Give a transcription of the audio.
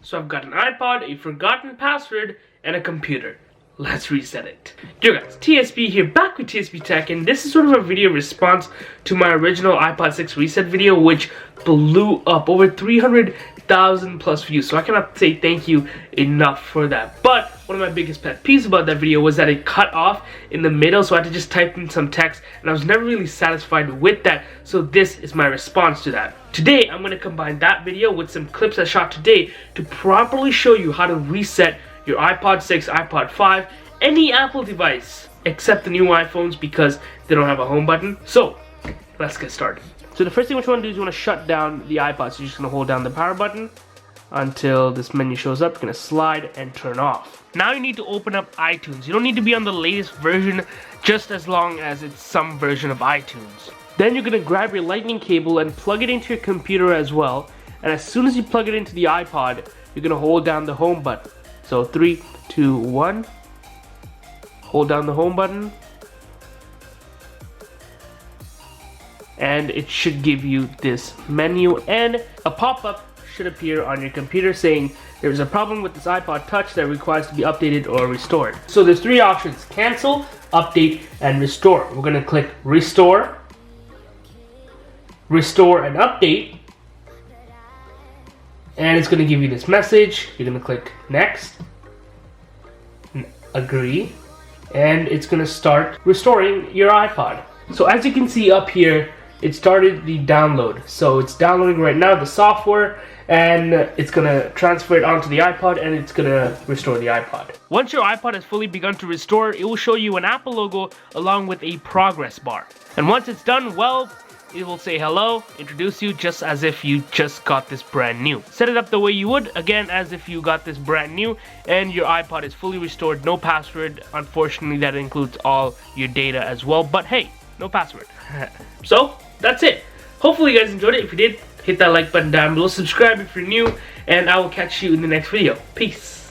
So I've got an iPod, a forgotten password, and a computer. Let's reset it. Yo guys, TSP here, back with TSP Tech, and this is sort of a video response to my original iPod 6 reset video, which blew up over 300,000 plus views. So I cannot say thank you enough for that. But one of my biggest pet peeves about that video was that it cut off in the middle, so I had to just type in some text, and I was never really satisfied with that. So this is my response to that. Today, I'm going to combine that video with some clips I shot today to properly show you how to reset your iPod 6, iPod 5, any Apple device except the new iPhones because they don't have a home button. So let's get started. So the first thing what you want to do is you want to shut down the iPod. So you're just going to hold down the power button until this menu shows up. You're going to slide and turn off. Now you need to open up iTunes. You don't need to be on the latest version, just as long as it's some version of iTunes. Then you're going to grab your lightning cable and plug it into your computer as well. And as soon as you plug it into the iPod, you're going to hold down the home button. So 3, 2, 1. Hold down the home button. And it should give you this menu, and a pop-up should appear on your computer saying there is a problem with this iPod Touch that requires to be updated or restored. So there's three options: cancel, update, and restore. We're going to click restore, restore and update. And it's going to give you this message. You're going to click next, agree, and it's going to start restoring your iPod. So as you can see up here, it started the download. So it's downloading right now the software, and it's going to transfer it onto the iPod, and it's going to restore the iPod. Once your iPod has fully begun to restore, it will show you an Apple logo along with a progress bar. And once it's done, well, it will say hello, introduce you just as if you just got this brand new. Set it up the way you would, again, as if you got this brand new, and your iPod is fully restored, no password. Unfortunately, that includes all your data as well, but hey, no password. So, that's it. Hopefully you guys enjoyed it. If you did, hit that like button down below, subscribe if you're new, and I will catch you in the next video. Peace.